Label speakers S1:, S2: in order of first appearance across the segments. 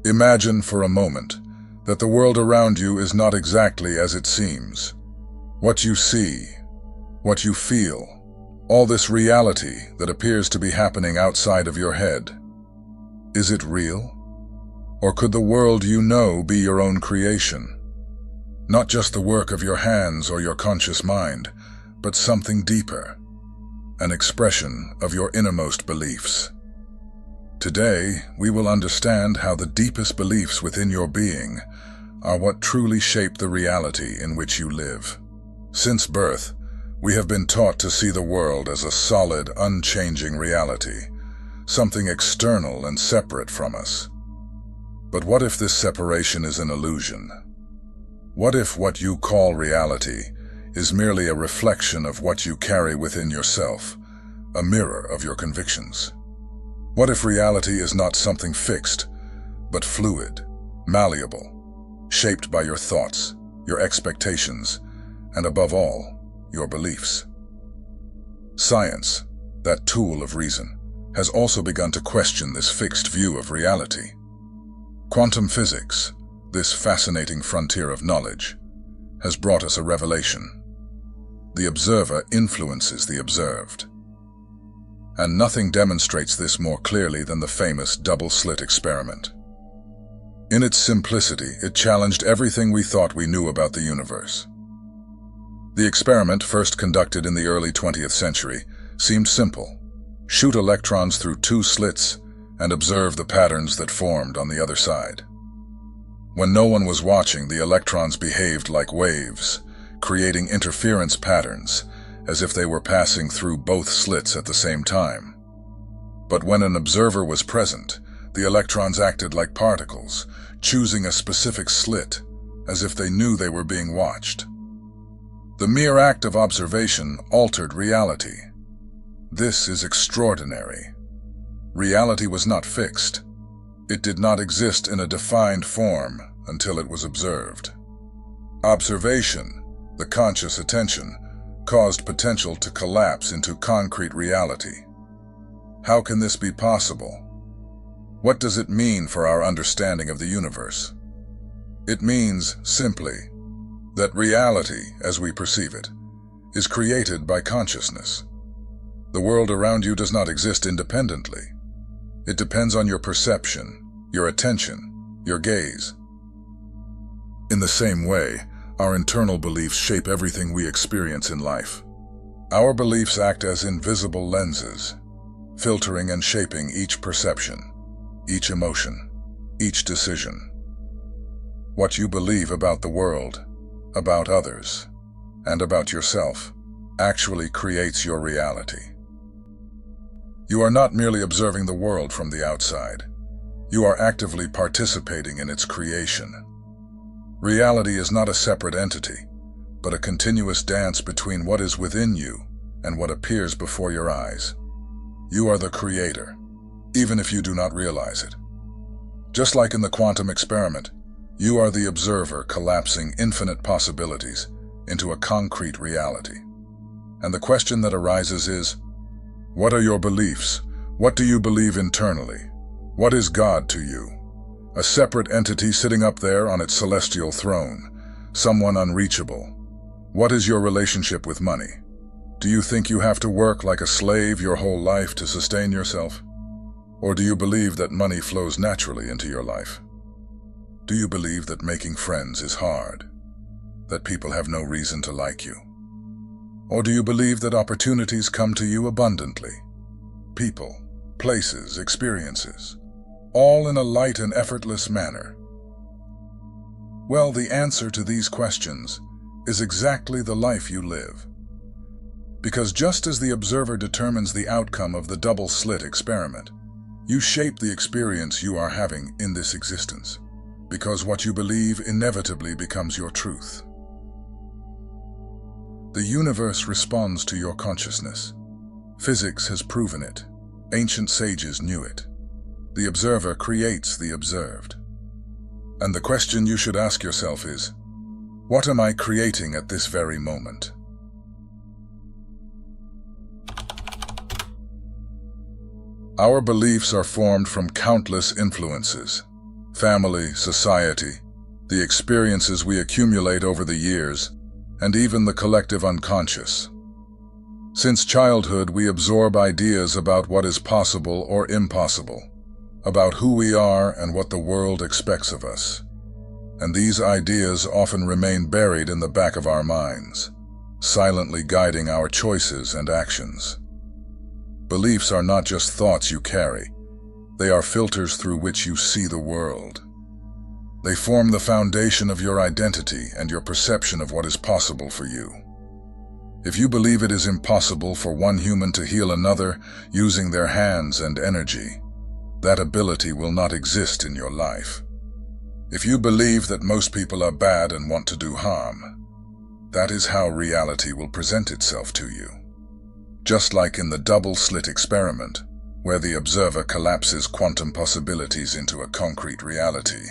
S1: Imagine for a moment that the world around you is not exactly as it seems. What you see, what you feel, all this reality that appears to be happening outside of your head. Is it real? Or could the world you know be your own creation? Not just the work of your hands or your conscious mind, but something deeper, an expression of your innermost beliefs. Today, we will understand how the deepest beliefs within your being are what truly shape the reality in which you live. Since birth, we have been taught to see the world as a solid, unchanging reality, something external and separate from us. But what if this separation is an illusion? What if what you call reality is merely a reflection of what you carry within yourself, a mirror of your convictions? What if reality is not something fixed, but fluid, malleable, shaped by your thoughts, your expectations, and above all, your beliefs? Science, that tool of reason, has also begun to question this fixed view of reality. Quantum physics, this fascinating frontier of knowledge, has brought us a revelation. The observer influences the observed. And nothing demonstrates this more clearly than the famous double-slit experiment. In its simplicity, it challenged everything we thought we knew about the universe. The experiment, first conducted in the early 20th century, seemed simple. Shoot electrons through two slits and observe the patterns that formed on the other side. When no one was watching, the electrons behaved like waves, creating interference patterns, as if they were passing through both slits at the same time. But when an observer was present, the electrons acted like particles, choosing a specific slit, as if they knew they were being watched. The mere act of observation altered reality. This is extraordinary. Reality was not fixed. It did not exist in a defined form until it was observed. Observation, the conscious attention, caused potential to collapse into concrete reality. How can this be possible? What does it mean for our understanding of the universe? It means, simply, that reality, as we perceive it, is created by consciousness. The world around you does not exist independently. It depends on your perception, your attention, your gaze. In the same way, our internal beliefs shape everything we experience in life. Our beliefs act as invisible lenses, filtering and shaping each perception, each emotion, each decision. What you believe about the world, about others, and about yourself actually creates your reality. You are not merely observing the world from the outside. You are actively participating in its creation. Reality is not a separate entity, but a continuous dance between what is within you and what appears before your eyes. You are the creator, even if you do not realize it. Just like in the quantum experiment, you are the observer collapsing infinite possibilities into a concrete reality. And the question that arises is, what are your beliefs? What do you believe internally? What is God to you? A separate entity sitting up there on its celestial throne, someone unreachable. What is your relationship with money? Do you think you have to work like a slave your whole life to sustain yourself? Or do you believe that money flows naturally into your life? Do you believe that making friends is hard? That people have no reason to like you? Or do you believe that opportunities come to you abundantly? People, places, experiences, all in a light and effortless manner? Well, the answer to these questions is exactly the life you live. Because just as the observer determines the outcome of the double-slit experiment, you shape the experience you are having in this existence, because what you believe inevitably becomes your truth. The universe responds to your consciousness. Physics has proven it. Ancient sages knew it. The observer creates the observed. And the question you should ask yourself is, what am I creating at this very moment? Our beliefs are formed from countless influences. family, society, the experiences we accumulate over the years, and even the collective unconscious. Since childhood, we absorb ideas about what is possible or impossible, about who we are and what the world expects of us. And these ideas often remain buried in the back of our minds, silently guiding our choices and actions. Beliefs are not just thoughts you carry. They are filters through which you see the world. They form the foundation of your identity and your perception of what is possible for you. If you believe it is impossible for one human to heal another using their hands and energy, that ability will not exist in your life. If you believe that most people are bad and want to do harm, that is how reality will present itself to you. Just like in the double slit experiment, where the observer collapses quantum possibilities into a concrete reality,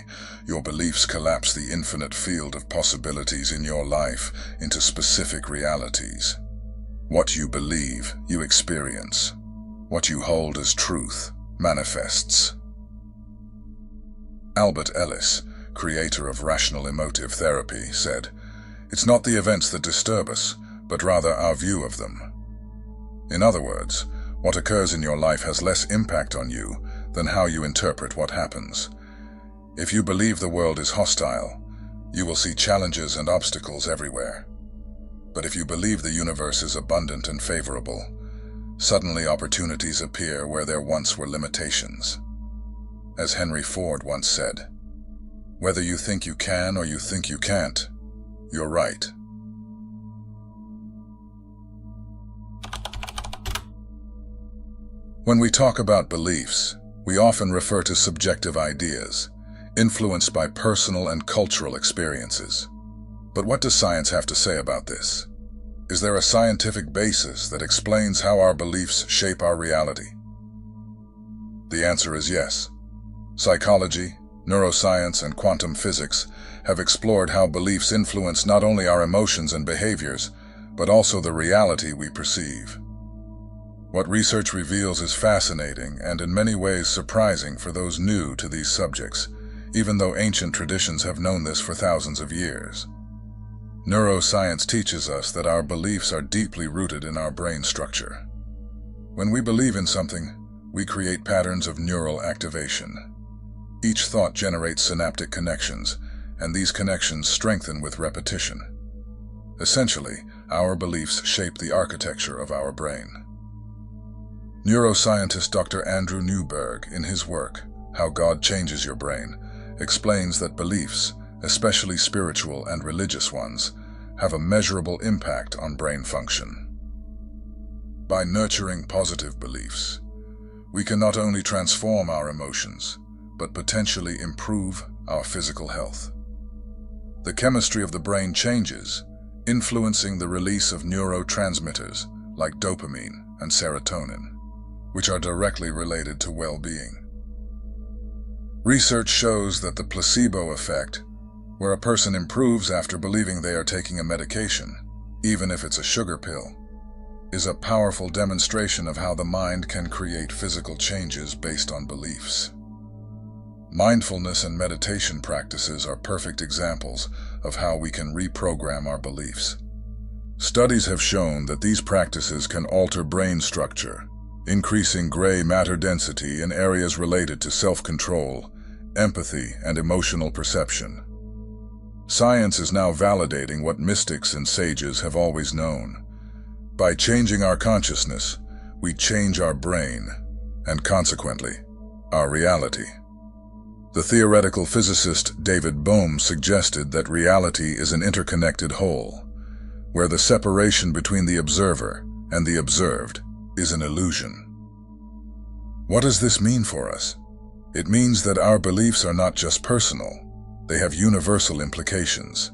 S1: your beliefs collapse the infinite field of possibilities in your life into specific realities. What you believe, you experience. What you hold as truth, manifests. Albert Ellis, creator of rational emotive therapy, said, "It's not the events that disturb us, but rather our view of them." In other words, what occurs in your life has less impact on you than how you interpret what happens. If you believe the world is hostile, you will see challenges and obstacles everywhere. But if you believe the universe is abundant and favorable, suddenly opportunities appear where there once were limitations. As Henry Ford once said, "Whether you think you can or you think you can't, you're right." When we talk about beliefs, we often refer to subjective ideas, influenced by personal and cultural experiences. But what does science have to say about this? Is there a scientific basis that explains how our beliefs shape our reality? The answer is yes. Psychology, neuroscience, and quantum physics have explored how beliefs influence not only our emotions and behaviors, but also the reality we perceive. What research reveals is fascinating and in many ways surprising for those new to these subjects, even though ancient traditions have known this for thousands of years. Neuroscience teaches us that our beliefs are deeply rooted in our brain structure. When we believe in something, we create patterns of neural activation. Each thought generates synaptic connections, and these connections strengthen with repetition. Essentially, our beliefs shape the architecture of our brain. Neuroscientist Dr. Andrew Newberg, in his work, How God Changes Your Brain, explains that beliefs, especially spiritual and religious ones, have a measurable impact on brain function. By nurturing positive beliefs, we can not only transform our emotions, but potentially improve our physical health. The chemistry of the brain changes, influencing the release of neurotransmitters like dopamine and serotonin, which are directly related to well-being. Research shows that the placebo effect, where a person improves after believing they are taking a medication, even if it's a sugar pill, is a powerful demonstration of how the mind can create physical changes based on beliefs. Mindfulness and meditation practices are perfect examples of how we can reprogram our beliefs. Studies have shown that these practices can alter brain structure, increasing gray matter density in areas related to self-control, empathy, and emotional perception. Science is now validating what mystics and sages have always known. By changing our consciousness, we change our brain, and consequently, our reality. The theoretical physicist David Bohm suggested that reality is an interconnected whole, where the separation between the observer and the observed is an illusion. What does this mean for us? It means that our beliefs are not just personal, they have universal implications.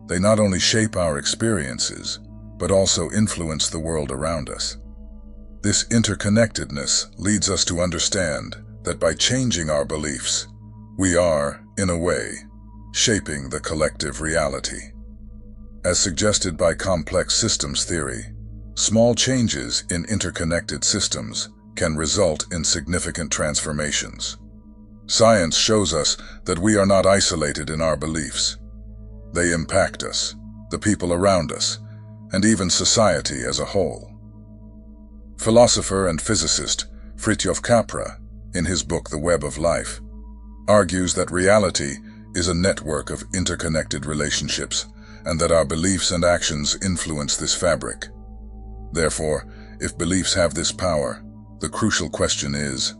S1: They not only shape our experiences, but also influence the world around us. This interconnectedness leads us to understand that by changing our beliefs, we are, in a way, shaping the collective reality. As suggested by complex systems theory, small changes in interconnected systems can result in significant transformations. Science shows us that we are not isolated in our beliefs. They impact us, the people around us, and even society as a whole. Philosopher and physicist Fritjof Capra, in his book The Web of Life, argues that reality is a network of interconnected relationships and that our beliefs and actions influence this fabric. Therefore, if beliefs have this power, the crucial question is,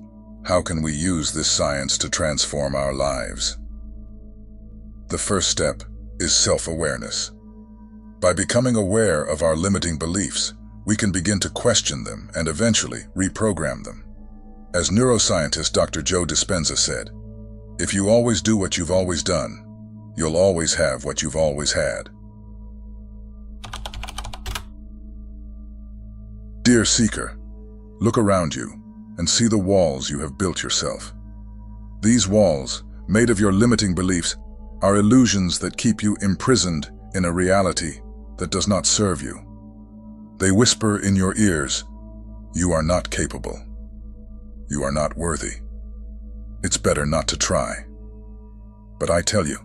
S1: how can we use this science to transform our lives? The first step is self-awareness. By becoming aware of our limiting beliefs, we can begin to question them and eventually reprogram them. As neuroscientist Dr. Joe Dispenza said, "If you always do what you've always done, you'll always have what you've always had." Dear seeker, look around you and see the walls you have built yourself. These walls, made of your limiting beliefs, are illusions that keep you imprisoned in a reality that does not serve you. They whisper in your ears, "You are not capable. You are not worthy. It's better not to try." But I tell you,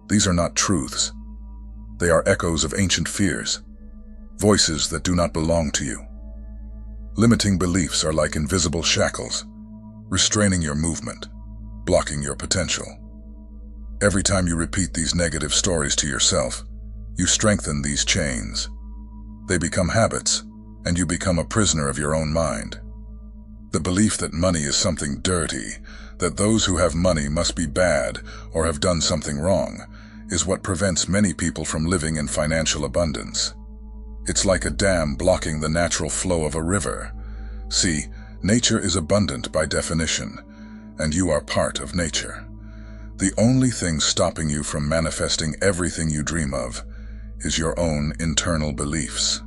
S1: these are not truths. They are echoes of ancient fears, voices that do not belong to you. Limiting beliefs are like invisible shackles, restraining your movement, blocking your potential. Every time you repeat these negative stories to yourself, you strengthen these chains. They become habits, and you become a prisoner of your own mind. The belief that money is something dirty, that those who have money must be bad or have done something wrong, is what prevents many people from living in financial abundance. It's like a dam blocking the natural flow of a river. See, nature is abundant by definition, and you are part of nature. The only thing stopping you from manifesting everything you dream of is your own internal beliefs.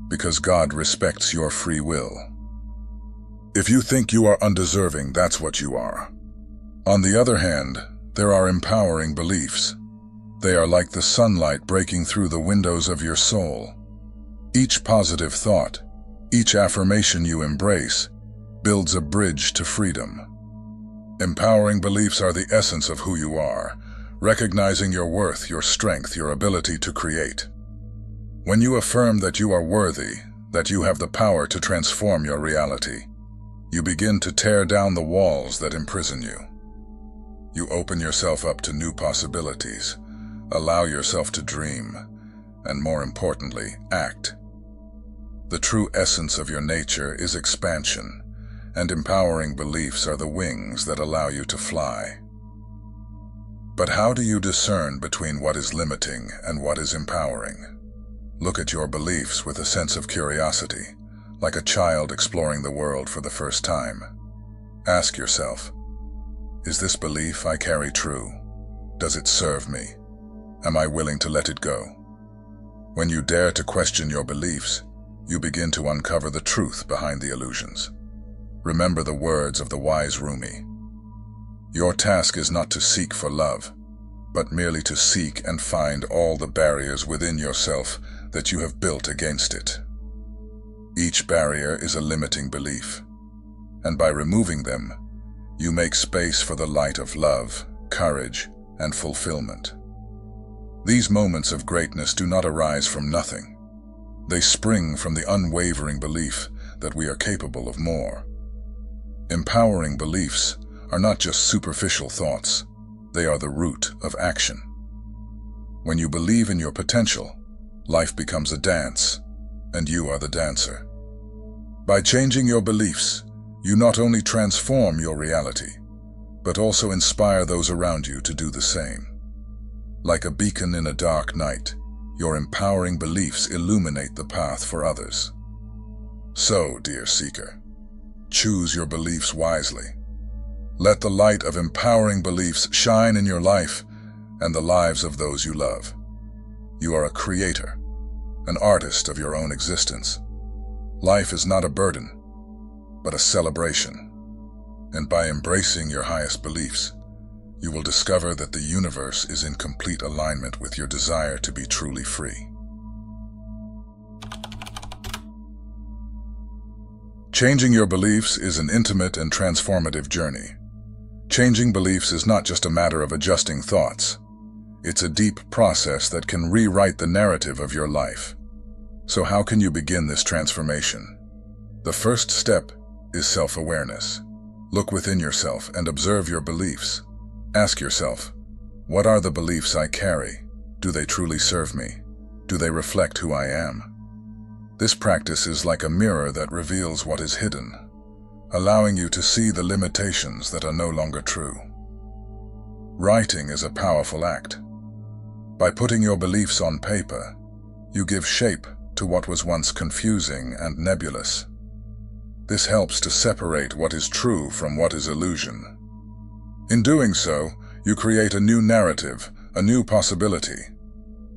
S1: Because God respects your free will. If you think you are undeserving, that's what you are. On the other hand, there are empowering beliefs. They are like the sunlight breaking through the windows of your soul. Each positive thought, each affirmation you embrace, builds a bridge to freedom. Empowering beliefs are the essence of who you are, recognizing your worth, your strength, your ability to create. When you affirm that you are worthy, that you have the power to transform your reality, you begin to tear down the walls that imprison you. You open yourself up to new possibilities, allow yourself to dream, and more importantly, act. The true essence of your nature is expansion, and empowering beliefs are the wings that allow you to fly. But how do you discern between what is limiting and what is empowering? Look at your beliefs with a sense of curiosity, like a child exploring the world for the first time. Ask yourself, is this belief I carry true? Does it serve me? Am I willing to let it go? When you dare to question your beliefs, you begin to uncover the truth behind the illusions. Remember the words of the wise Rumi. Your task is not to seek for love, but merely to seek and find all the barriers within yourself that you have built against it. Each barrier is a limiting belief, and by removing them, you make space for the light of love, courage, and fulfillment. These moments of greatness do not arise from nothing. They spring from the unwavering belief that we are capable of more. Empowering beliefs are not just superficial thoughts, they are the root of action. When you believe in your potential, life becomes a dance, and you are the dancer. By changing your beliefs, you not only transform your reality, but also inspire those around you to do the same. Like a beacon in a dark night, your empowering beliefs illuminate the path for others. So, dear seeker, choose your beliefs wisely. Let the light of empowering beliefs shine in your life and the lives of those you love. You are a creator, an artist of your own existence. Life is not a burden, but a celebration. And by embracing your highest beliefs, you will discover that the universe is in complete alignment with your desire to be truly free. Changing your beliefs is an intimate and transformative journey. Changing beliefs is not just a matter of adjusting thoughts. It's a deep process that can rewrite the narrative of your life. So how can you begin this transformation? The first step is self-awareness. Look within yourself and observe your beliefs. Ask yourself, what are the beliefs I carry? Do they truly serve me? Do they reflect who I am? This practice is like a mirror that reveals what is hidden, allowing you to see the limitations that are no longer true. Writing is a powerful act. By putting your beliefs on paper, you give shape to what was once confusing and nebulous. This helps to separate what is true from what is illusion. In doing so, you create a new narrative, a new possibility.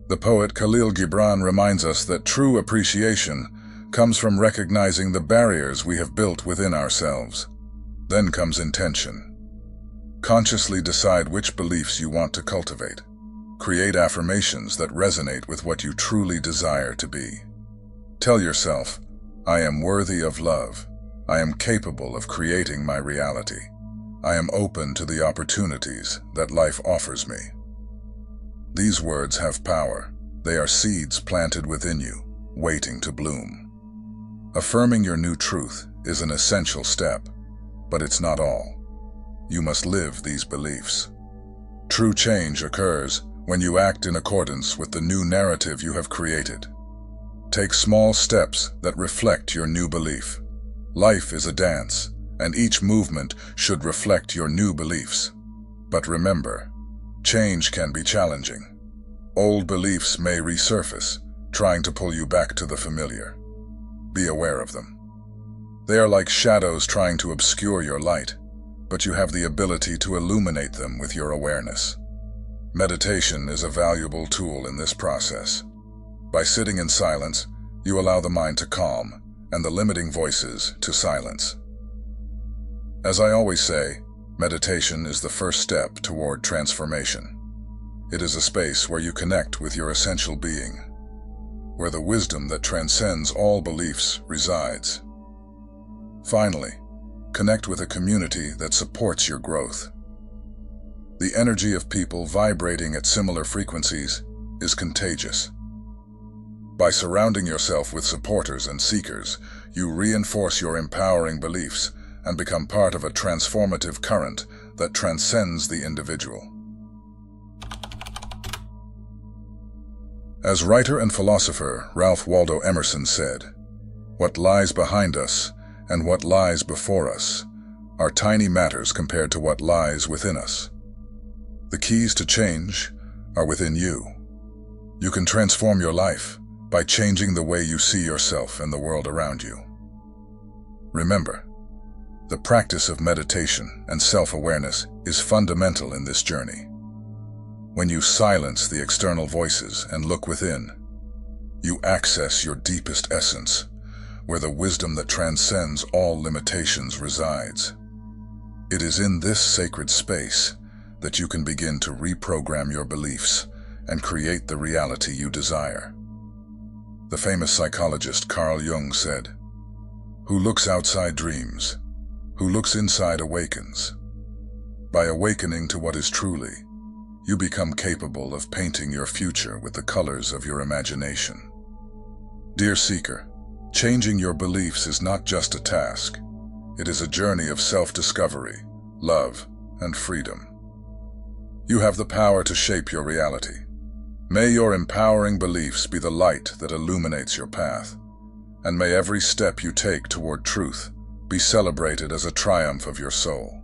S1: The poet Khalil Gibran reminds us that true appreciation comes from recognizing the barriers we have built within ourselves. Then comes intention. Consciously decide which beliefs you want to cultivate. Create affirmations that resonate with what you truly desire to be. Tell yourself, I am worthy of love. I am capable of creating my reality. I am open to the opportunities that life offers me. These words have power. They are seeds planted within you, waiting to bloom. Affirming your new truth is an essential step, but it's not all. You must live these beliefs. True change occurs when you act in accordance with the new narrative you have created. Take small steps that reflect your new belief. Life is a dance, and each movement should reflect your new beliefs. But remember, change can be challenging. Old beliefs may resurface, trying to pull you back to the familiar. Be aware of them. They are like shadows trying to obscure your light, but you have the ability to illuminate them with your awareness. Meditation is a valuable tool in this process. By sitting in silence, you allow the mind to calm and the limiting voices to silence. As I always say, meditation is the first step toward transformation. It is a space where you connect with your essential being, where the wisdom that transcends all beliefs resides. Finally, connect with a community that supports your growth. The energy of people vibrating at similar frequencies is contagious. By surrounding yourself with supporters and seekers, you reinforce your empowering beliefs and become part of a transformative current that transcends the individual. As writer and philosopher Waldo Emerson said, "What lies behind us and what lies before us are tiny matters compared to what lies within us. The keys to change are within you. You can transform your life by changing the way you see yourself and the world around you." Remember, the practice of meditation and self-awareness is fundamental in this journey. When you silence the external voices and look within, you access your deepest essence, where the wisdom that transcends all limitations resides. It is in this sacred space that you can begin to reprogram your beliefs and create the reality you desire. The famous psychologist Carl Jung said, "Who looks outside dreams, who looks inside awakens." By awakening to what is truly, you become capable of painting your future with the colors of your imagination. Dear seeker, changing your beliefs is not just a task. It is a journey of self-discovery, love, and freedom. You have the power to shape your reality. May your empowering beliefs be the light that illuminates your path, and may every step you take toward truth be celebrated as a triumph of your soul.